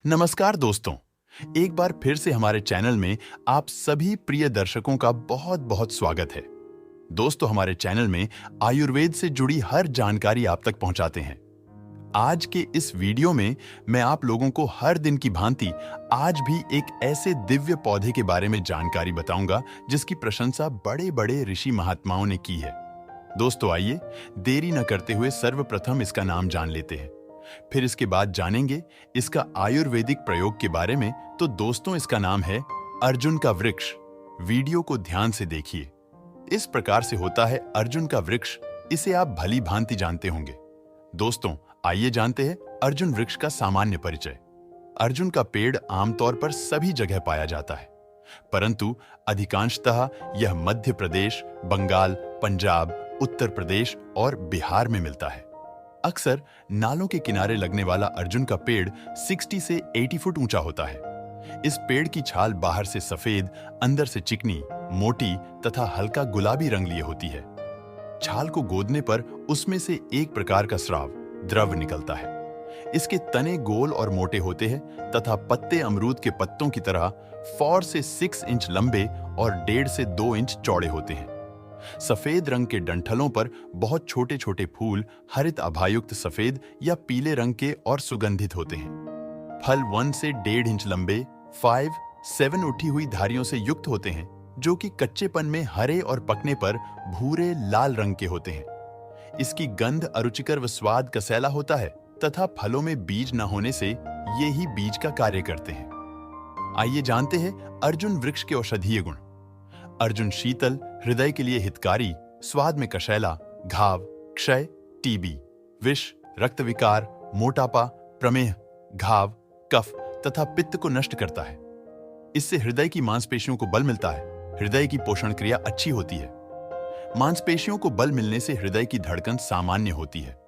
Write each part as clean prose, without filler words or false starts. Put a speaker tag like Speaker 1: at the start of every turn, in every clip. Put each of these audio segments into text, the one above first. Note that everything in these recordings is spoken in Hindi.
Speaker 1: नमस्कार दोस्तों, एक बार फिर से हमारे चैनल में आप सभी प्रिय दर्शकों का बहुत बहुत स्वागत है। दोस्तों, हमारे चैनल में आयुर्वेद से जुड़ी हर जानकारी आप तक पहुंचाते हैं। आज के इस वीडियो में मैं आप लोगों को हर दिन की भांति आज भी एक ऐसे दिव्य पौधे के बारे में जानकारी बताऊंगा जिसकी प्रशंसा बड़े बड़े ऋषि महात्माओं ने की है। दोस्तों आइए देरी न करते हुए सर्वप्रथम इसका नाम जान लेते हैं, फिर इसके बाद जानेंगे इसका आयुर्वेदिक प्रयोग के बारे में। तो दोस्तों, इसका नाम है अर्जुन का वृक्ष। वीडियो को ध्यान से देखिए। इस प्रकार से होता है अर्जुन का वृक्ष। इसे आप भली भांति जानते होंगे। दोस्तों आइए जानते हैं अर्जुन वृक्ष का सामान्य परिचय। अर्जुन का पेड़ आमतौर पर सभी जगह पाया जाता है, परंतु अधिकांशतः यह मध्य प्रदेश, बंगाल, पंजाब, उत्तर प्रदेश और बिहार में मिलता है। अक्सर नालों के किनारे लगने वाला अर्जुन का पेड़ 60 से 80 फुट ऊंचा होता है। इस पेड़ की छाल बाहर से सफेद, अंदर से चिकनी, मोटी तथा हल्का गुलाबी रंग लिए होती है। छाल को गोदने पर उसमें से एक प्रकार का स्राव द्रव निकलता है। इसके तने गोल और मोटे होते हैं तथा पत्ते अमरूद के पत्तों की तरह 4 से 6 इंच लंबे और 1.5 से 2 इंच चौड़े होते हैं। सफेद रंग के डंठलों पर बहुत छोटे छोटे फूल हरित आभायुक्त सफेद या पीले रंग के और सुगंधित होते हैं। फल 1 से 1.5 इंच लंबे, 5-7 उठी हुई धारियों से युक्त होते हैं, जो कि कच्चेपन में हरे और पकने पर भूरे लाल रंग के होते हैं। इसकी गंध अरुचिकर व स्वाद कसैला होता है तथा फलों में बीज न होने से ये ही बीज का कार्य करते हैं। आइए जानते हैं अर्जुन वृक्ष के औषधीय गुण। अर्जुन शीतल, हृदय के लिए हितकारी, स्वाद में कशैला, घाव, क्षय, टीबी, विष, रक्त विकार, मोटापा, प्रमेह, घाव, कफ तथा पित्त को नष्ट करता है। इससे हृदय की मांसपेशियों को बल मिलता है। हृदय की पोषण क्रिया अच्छी होती है। मांसपेशियों को बल मिलने से हृदय की धड़कन सामान्य होती है।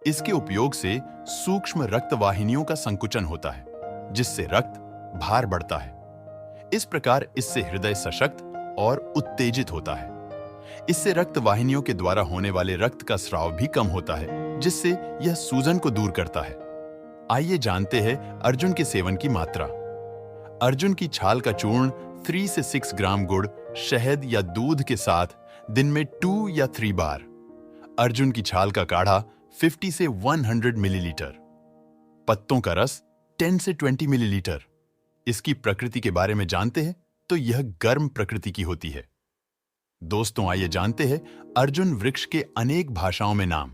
Speaker 1: इसके उपयोग से सूक्ष्म रक्त वाहिनियों का संकुचन होता है, जिससे रक्त भार बढ़ता है। इस प्रकार इससे हृदय सशक्त और उत्तेजित होता है। इससे रक्त वाहिनियों के द्वारा होने वाले रक्त का स्राव भी कम होता है, जिससे यह सूजन को दूर करता है। आइए जानते हैं अर्जुन के सेवन की मात्रा। अर्जुन की छाल का चूर्ण 3 से 6 ग्राम गुड़, शहद या दूध के साथ दिन में 2 या 3 बार। अर्जुन की छाल का काढ़ा 50 से 100 मिलीलीटर। पत्तों का रस 10 से 20 मिलीलीटर। इसकी प्रकृति के बारे में जानते हैं तो यह गर्म प्रकृति की होती है। दोस्तों आइए जानते हैं अर्जुन वृक्ष के अनेक भाषाओं में नाम।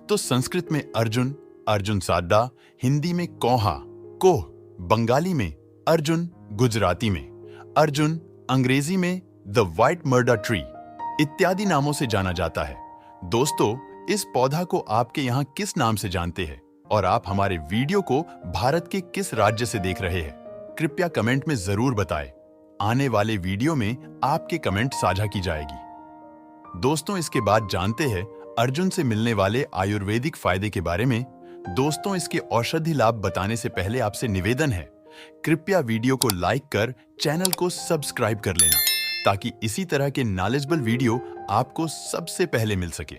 Speaker 1: तो संस्कृत में अर्जुन, अर्जुन साड्डा, हिंदी में कौहा, कोह, बंगाली में अर्जुन, गुजराती में अर्जुन, अंग्रेजी में द व्हाइट मर्डा ट्री इत्यादि नामों से जाना जाता है। दोस्तों, इस पौधा को आपके यहाँ किस नाम से जानते हैं और आप हमारे वीडियो को भारत के किस राज्य से देख रहे हैं? कृपया कमेंट में जरूर बताएं। आने वाले वीडियो में आपके कमेंट साझा की जाएगी। दोस्तों, इसके बाद जानते हैं अर्जुन से मिलने वाले आयुर्वेदिक फायदे के बारे में। दोस्तों, इसके औषधि लाभ बताने से पहले आपसे निवेदन है, कृपया वीडियो को लाइक कर चैनल को सब्सक्राइब कर लेना, ताकि इसी तरह के नॉलेजेबल वीडियो आपको सबसे पहले मिल सके।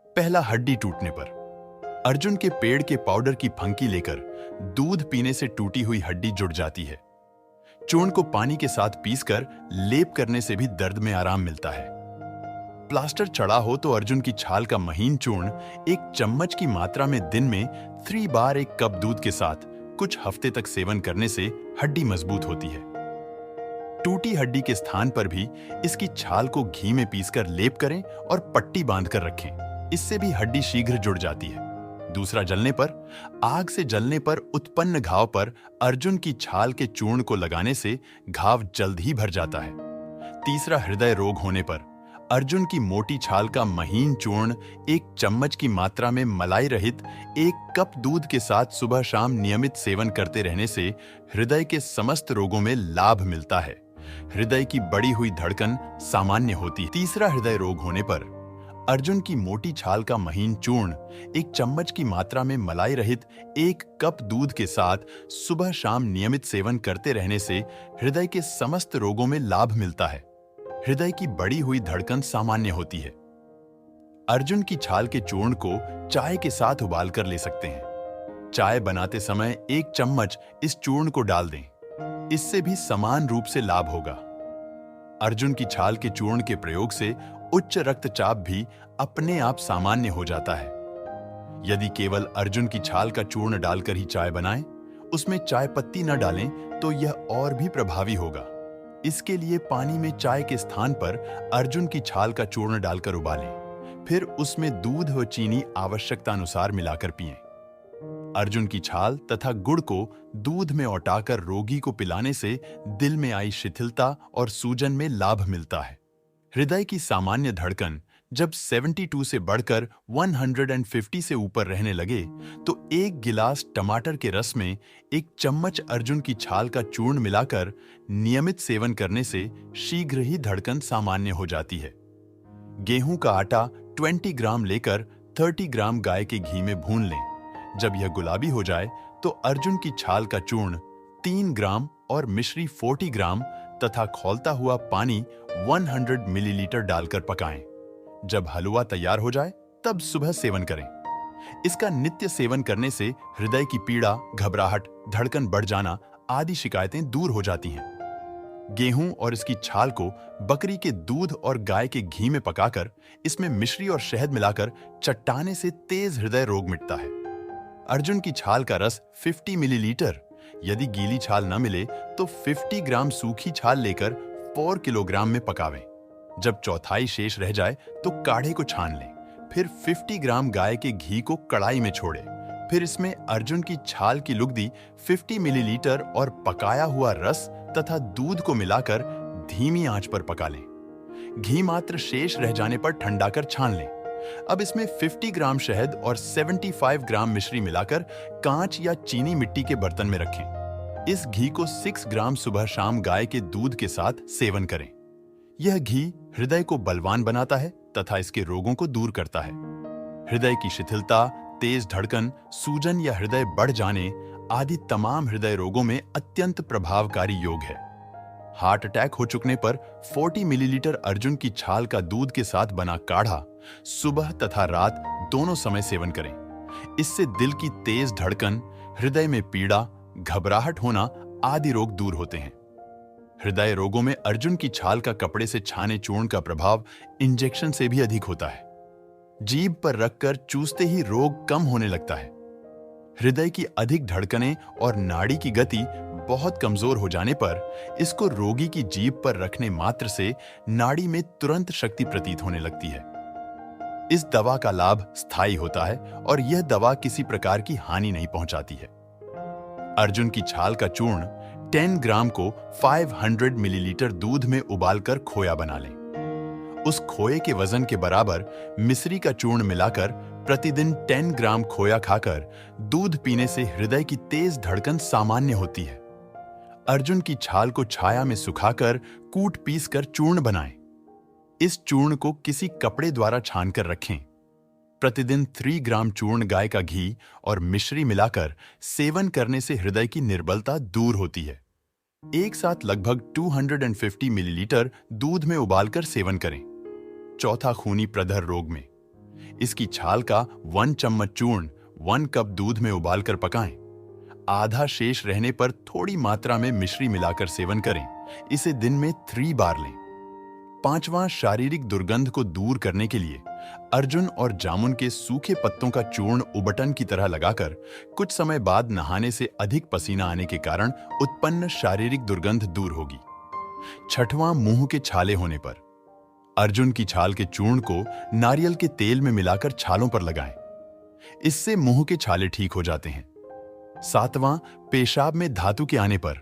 Speaker 1: पहला, हड्डी टूटने पर। अर्जुन के पेड़ के पाउडर की फंकी लेकर दूध पीने से टूटी हुई हड्डी जुड़ जाती है। चूर्ण को पानी के साथ पीसकर लेप करने से भी दर्द में आराम मिलता है। प्लास्टर चढ़ा हो तो अर्जुन की छाल का महीन चूर्ण 1 चम्मच की मात्रा में दिन में 3 बार 1 कप दूध के साथ कुछ हफ्ते तक सेवन करने से हड्डी मजबूत होती है। टूटी हड्डी के स्थान पर भी इसकी छाल को घी में पीसकर लेप करें और पट्टी बांधकर रखें। इससे भी हड्डी शीघ्र जुड़ जाती है। दूसरा, जलने पर। आग से जलने पर उत्पन्न घाव पर अर्जुन की छाल के चूर्ण को लगाने से घाव जल्द ही भर जाता है। तीसरा, हृदय रोग होने पर अर्जुन की मोटी छाल का महीन चूर्ण 1 चम्मच की मात्रा में मलाई रहित 1 कप दूध के साथ सुबह शाम नियमित सेवन करते रहने से हृदय के समस्त रोगों में लाभ मिलता है। हृदय की बढ़ी हुई धड़कन सामान्य होती है। तीसरा, हृदय रोग होने पर अर्जुन की मोटी छाल का महीन चूर्ण 1 चम्मच की मात्रा में मलाई रहित 1 कप दूध के साथ सुबह शाम नियमित सेवन करते रहने से हृदय के समस्त रोगों में लाभ मिलता है। हृदय की बढ़ी हुई धड़कन सामान्य होती है। अर्जुन की छाल के चूर्ण को चाय के साथ उबालकर ले सकते हैं। चाय बनाते समय 1 चम्मच इस चूर्ण को डाल दें। इससे भी समान रूप से लाभ होगा। अर्जुन की छाल के चूर्ण के प्रयोग से उच्च रक्तचाप भी अपने आप सामान्य हो जाता है। यदि केवल अर्जुन की छाल का चूर्ण डालकर ही चाय बनाएं, उसमें चाय पत्ती न डालें तो यह और भी प्रभावी होगा। इसके लिए पानी में चाय के स्थान पर अर्जुन की छाल का चूर्ण डालकर उबालें, फिर उसमें दूध व चीनी आवश्यकतानुसार मिलाकर पिएं। अर्जुन की छाल तथा गुड़ को दूध में औटाकर रोगी को पिलाने से दिल में आई शिथिलता और सूजन में लाभ मिलता है। हृदय की सामान्य धड़कन जब 72 से बढ़कर 150 से ऊपर रहने लगे तो 1 गिलास टमाटर के रस में 1 चम्मच अर्जुन की छाल का चूर्ण मिलाकर नियमित सेवन करने से शीघ्र ही धड़कन सामान्य हो जाती है। गेहूं का आटा 20 ग्राम लेकर 30 ग्राम गाय के घी में भून लें। जब यह गुलाबी हो जाए तो अर्जुन की छाल का चूर्ण 3 ग्राम और मिश्री 40 ग्राम तथा खौलता हुआ पानी 100 मिलीलीटर डालकर पकाएं। जब हलवा तैयार हो जाए तब सुबह सेवन करें। इसका नित्य सेवन करने से हृदय की पीड़ा, घबराहट, धड़कन बढ़ जाना आदि शिकायतें दूर हो जाती हैं। गेहूं और इसकी छाल को बकरी के दूध और गाय के घी में पकाकर इसमें मिश्री और शहद मिलाकर चट्टाने से तेज हृदय रोग मिटता है। अर्जुन की छाल का रस 50 मिलीलीटर, यदि गीली छाल न मिले तो 50 ग्राम सूखी छाल लेकर 4 किलोग्राम में पकावें। जब चौथाई शेष रह जाए तो काढ़े को छान लें। फिर 50 ग्राम गाय के घी को कढ़ाई में छोड़ें। फिर इसमें अर्जुन की छाल की लुगदी 50 मिलीलीटर और पकाया हुआ रस तथा दूध को मिलाकर धीमी आंच पर पका लें। घी मात्र शेष रह जाने पर ठंडा कर छान लें। अब इसमें 50 ग्राम शहद और 75 ग्राम मिश्री मिलाकर कांच या चीनी मिट्टी के बर्तन में रखें। इस घी को 6 ग्राम सुबह शाम गाय के दूध के साथ सेवन करें। यह घी हृदय को बलवान बनाता है तथा इसके रोगों को दूर करता है। हृदय की शिथिलता, तेज धड़कन, सूजन या हृदय बढ़ जाने आदि तमाम हृदय रोगों में अत्यंत प्रभावकारी योग है। हार्ट अटैक हो चुकने पर 40 मिलीलीटर अर्जुन की छाल का दूध के साथ बना काढ़ा सुबह तथा रात दोनों समय सेवन करें। इससे दिल की तेज धड़कन, हृदय में पीड़ा, घबराहट होना आदि रोग दूर होते हैं। हृदय रोगों में अर्जुन की छाल का कपड़े से छाने चूर्ण का प्रभाव इंजेक्शन से भी अधिक होता है। जीभ पर रखकर चूसते ही रोग कम होने लगता है। हृदय की अधिक धड़कनें और नाड़ी की गति बहुत कमजोर हो जाने पर इसको रोगी की जीभ पर रखने मात्र से नाड़ी में तुरंत शक्ति प्रतीत होने लगती है। इस दवा का लाभ स्थायी होता है और यह दवा किसी प्रकार की हानि नहीं पहुंचाती है। अर्जुन की छाल का चूर्ण 10 ग्राम को 500 मिलीलीटर दूध में उबालकर खोया बना लें। उस खोए के वजन के बराबर मिश्री का चूर्ण मिलाकर प्रतिदिन 10 ग्राम खोया खाकर दूध पीने से हृदय की तेज धड़कन सामान्य होती है। अर्जुन की छाल को छाया में सुखाकर कूट पीसकर चूर्ण बनाएं। इस चूर्ण को किसी कपड़े द्वारा छानकर रखें। प्रतिदिन 3 ग्राम चूर्ण गाय का घी और मिश्री मिलाकर सेवन करने से हृदय की निर्बलता दूर होती है। एक साथ लगभग 250 मिलीलीटर दूध में उबालकर सेवन करें। चौथा खूनी प्रदर रोग में इसकी छाल का 1 चम्मच चूर्ण 1 कप दूध में उबालकर पकाएं। आधा शेष रहने पर थोड़ी मात्रा में मिश्री मिलाकर सेवन करें। इसे दिन में 3 बार लें। पांचवां, शारीरिक दुर्गंध को दूर करने के लिए अर्जुन और जामुन के सूखे पत्तों का चूर्ण उबटन की तरह लगाकर कुछ समय बाद नहाने से अधिक पसीना आने के कारण उत्पन्न शारीरिक दुर्गंध दूर होगी। छठवां, मुंह के छाले होने पर अर्जुन की छाल के चूर्ण को नारियल के तेल में मिलाकर छालों पर लगाएं। इससे मुंह के छाले ठीक हो जाते हैं। सातवां, पेशाब में धातु के आने पर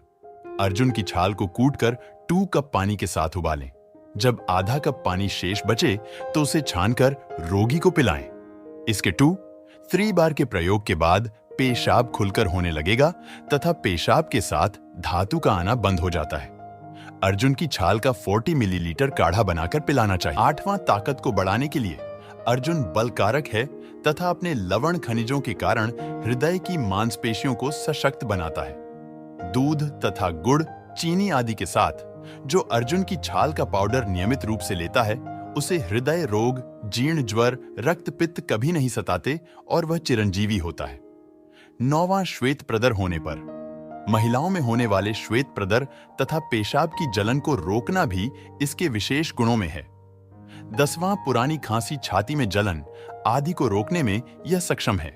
Speaker 1: अर्जुन की छाल को कूटकर 2 कप पानी के साथ उबालें। जब आधा कप पानी शेष बचे तो उसे छानकर रोगी को पिलाएं। इसके 2-3 बार के प्रयोग के बाद पेशाब खुलकर होने लगेगा तथा पेशाब के साथ धातु का आना बंद हो जाता है। अर्जुन की छाल का 40 मिलीलीटर काढ़ा बनाकर पिलाना चाहिए। आठवां, ताकत को बढ़ाने के लिए अर्जुन बलकारक है तथा अपने लवण खनिजों के कारण हृदय की मांसपेशियों को सशक्त बनाता है। दूध तथा गुड़, चीनी आदि के साथ जो अर्जुन की छाल का पाउडर नियमित रूप से लेता है उसे हृदय रोग, जीर्ण ज्वर, रक्तपित्त कभी नहीं सताते और वह चिरंजीवी होता है। 9वां श्वेत प्रदर होने पर। महिलाओं में होने वाले श्वेत प्रदर तथा पेशाब की जलन को रोकना भी इसके विशेष गुणों में है। 10वां पुरानी खांसी, छाती में जलन आदि को रोकने में यह सक्षम है।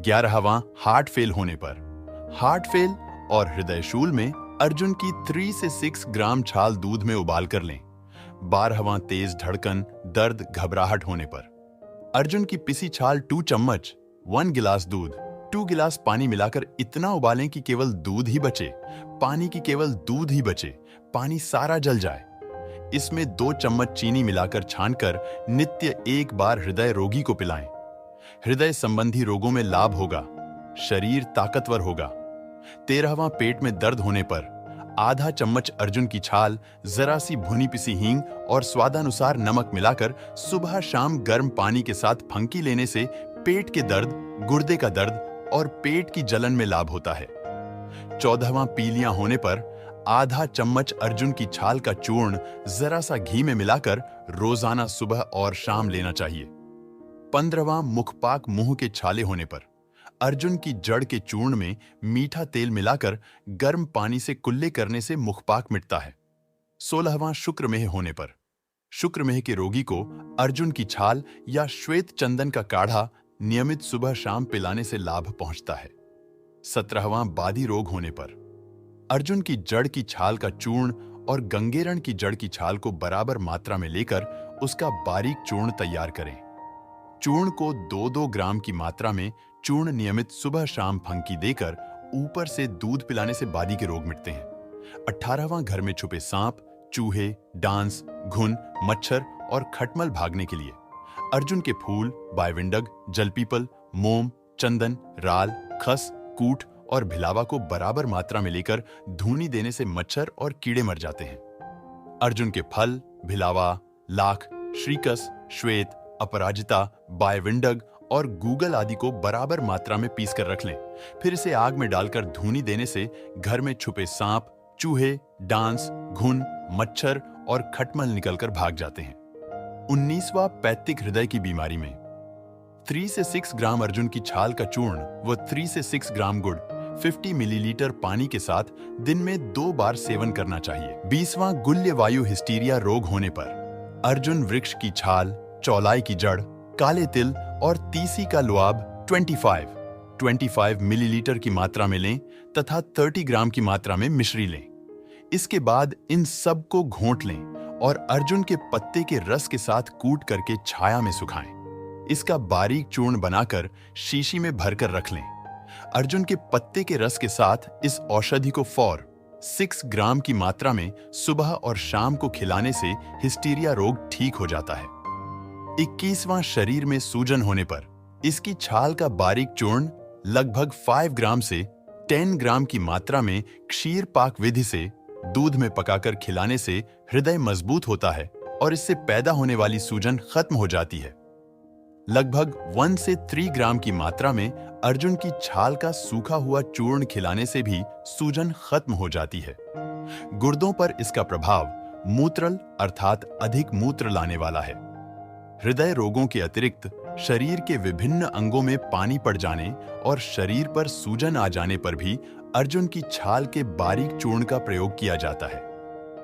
Speaker 1: 11वां हार्ट फेल होने पर। हार्ट फेल और हृदय शूल में अर्जुन की 3 से 6 ग्राम छाल दूध में उबाल कर लें। 12वां तेज धड़कन, दर्द, घबराहट होने पर अर्जुन की पिसी छाल 2 चम्मच, 1 गिलास दूध, 2 गिलास पानी मिलाकर इतना उबालें कि केवल दूध ही बचे, पानी की केवल दूध ही बचे, पानी सारा जल जाए। इसमें 2 चम्मच चीनी मिलाकर छानकर नित्य 1 बार हृदय रोगी को पिलाएं। हृदय संबंधी रोगों में लाभ होगा, शरीर ताकतवर होगा। 13वां पेट में दर्द होने पर आधा चम्मच अर्जुन की छाल, जरा सी भुनी पिसी हींग और स्वादानुसार नमक मिलाकर सुबह शाम गर्म पानी के साथ फंकी लेने से पेट के दर्द, गुर्दे का दर्द और पेट की जलन में लाभ होता है। 14वां पीलियां होने पर आधा चम्मच अर्जुन की छाल का चूर्ण जरा सा घी में मिलाकर रोजाना सुबह और शाम लेना चाहिए। 15वां मुखपाक, मुंह के छाले होने पर अर्जुन की जड़ के चूर्ण में मीठा तेल मिलाकर गर्म पानी से कुल्ले करने से मुखपाक मिटता है। 16वां शुक्रमेह होने पर शुक्रमेह के रोगी को अर्जुन की छाल या श्वेत चंदन का काढ़ा नियमित सुबह शाम पिलाने से लाभ पहुंचता है। 17वां बादी रोग होने पर अर्जुन की जड़ की छाल का चूर्ण और गंगेरण की जड़ की छाल को बराबर मात्रा में लेकर उसका बारीक चूर्ण तैयार करें। चूर्ण को 2-2 ग्राम की मात्रा में चूर्ण नियमित सुबह शाम फंकी देकर ऊपर से दूध पिलाने से बादी के रोग मिटते हैं। 18वां घर में छुपे सांप, चूहे, डांस, घुन, मच्छर और खटमल भागने के लिए अर्जुन के फूल, बायविंडग, जलपीपल, मोम, चंदन, राल, खस, कूट और भिलावा को बराबर मात्रा में लेकर धूनी देने से मच्छर और कीड़े मर जाते हैं। अर्जुन के फल, भिलावा, लाख, श्रीकस, श्वेत, अपराजिता, बायविंडग और गूगल आदि को बराबर मात्रा में पीस कर रख लें। फिर इसे आग में डालकर धूनी देने से घर में छुपे सांप, चूहे, डांस, घुन, मच्छर और खटमल निकलकर भाग जाते हैं। 19वां पैत्तिक हृदय की बीमारी में 3 से 6 ग्राम अर्जुन की छाल का चूर्ण व 3 से 6 ग्राम गुड़ 50 मिलीलीटर पानी के साथ दिन में 2 बार सेवन करना चाहिए। 20वां गुल्य वायु हिस्टीरिया रोग होने पर अर्जुन वृक्ष की छाल, चौलाई की जड़, काले तिल और तीसी का लुआब 25 मिलीलीटर की मात्रा में लें तथा 30 ग्राम की मात्रा में मिश्री लें। इसके बाद इन सब को घोंट लें और अर्जुन के पत्ते के रस के साथ कूट करके छाया में सुखाएं। इसका बारीक चूर्ण बनाकर शीशी में भरकर रख लें। अर्जुन के पत्ते के रस के साथ इस औषधि को 6 ग्राम की मात्रा में सुबह और शाम को खिलाने से हिस्टीरिया रोग ठीक हो जाता है। 21वां शरीर में सूजन होने पर इसकी छाल का बारीक चूर्ण लगभग 5 ग्राम से 10 ग्राम की मात्रा में क्षीर पाक विधि से दूध में पकाकर खिलाने से हृदय मजबूत होता है और इससे पैदा होने वाली सूजन खत्म हो जाती है। लगभग 1 से 3 ग्राम की मात्रा में अर्जुन की छाल का सूखा हुआ चूर्ण खिलाने से भी सूजन खत्म हो जाती है। गुर्दों पर इसका प्रभाव मूत्रल अर्थात अधिक मूत्र लाने वाला है। हृदय रोगों के अतिरिक्त शरीर के विभिन्न अंगों में पानी पड़ जाने और शरीर पर सूजन आ जाने पर भी अर्जुन की छाल के बारीक चूर्ण का प्रयोग किया जाता है।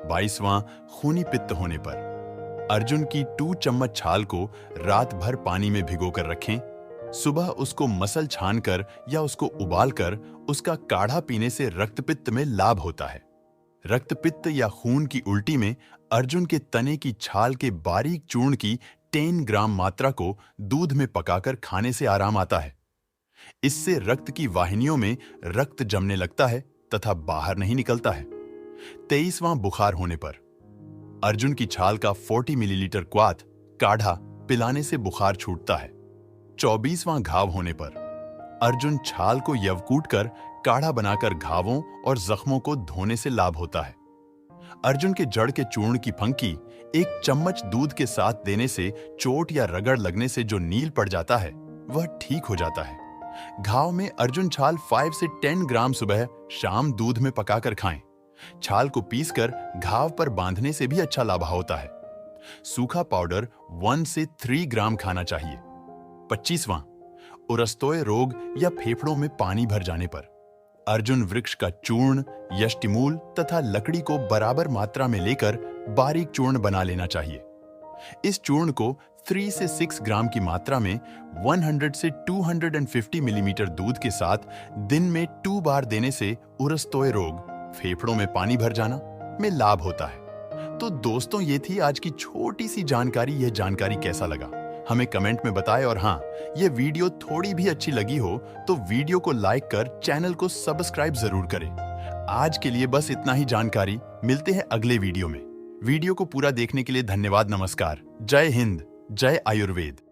Speaker 1: 22वां खूनी पित्त होने पर अर्जुन की 2 चम्मच छाल को रात भर पानी में भिगोकर रखें। सुबह उसको मसल छानकर या उसको उबालकर उसका काढ़ा पीने से रक्तपित्त में लाभ होता है। रक्तपित्त या खून की उल्टी में अर्जुन के तने की छाल के बारीक चूर्ण की 10 ग्राम मात्रा को दूध में पकाकर खाने से आराम आता है। इससे रक्त की वाहिनियों में रक्त जमने लगता है तथा बाहर नहीं निकलता है। 23वां बुखार होने पर अर्जुन की छाल का 40 मिलीलीटर क्वाथ काढ़ा पिलाने से बुखार छूटता है। 24वां घाव होने पर अर्जुन छाल को यवकूट कर काढ़ा बनाकर घावों और जख्मों को धोने से लाभ होता है। अर्जुन के जड़ के चूर्ण की फंकी 1 चम्मच दूध के साथ देने से चोट या रगड़ लगने से जो नील पड़ जाता है वह ठीक हो जाता है। घाव में अर्जुन छाल 5 से 10 ग्राम सुबह शाम दूध में पकाकर खाएं। छाल को पीसकर घाव पर बांधने से भी अच्छा लाभ होता है। सूखा पाउडर 1 से 3 ग्राम खाना चाहिए। 25वां उरस्तोय रोग या फेफड़ों में पानी भर जाने पर। अर्जुन वृक्ष का चूर्ण, यष्टिमूल तथा लकड़ी को बराबर मात्रा में लेकर बारीक चूर्ण बना लेना चाहिए। इस चूर्ण को 3 से 6 ग्राम की मात्रा में 100 से 250 मिलीमीटर दूध के साथ दिन में 2 बार देने से उरस्तोय रोग, फेफड़ों में पानी भर जाना में लाभ होता है। तो दोस्तों, ये थी आज की छोटी सी जानकारी। यह जानकारी कैसा लगा हमें कमेंट में बताएं, और हाँ, ये वीडियो थोड़ी भी अच्छी लगी हो तो वीडियो को लाइक कर चैनल को सब्सक्राइब जरूर करें। आज के लिए बस इतना ही जानकारी। मिलते हैं अगले वीडियो में। वीडियो को पूरा देखने के लिए धन्यवाद। नमस्कार। जय हिंद, जय आयुर्वेद।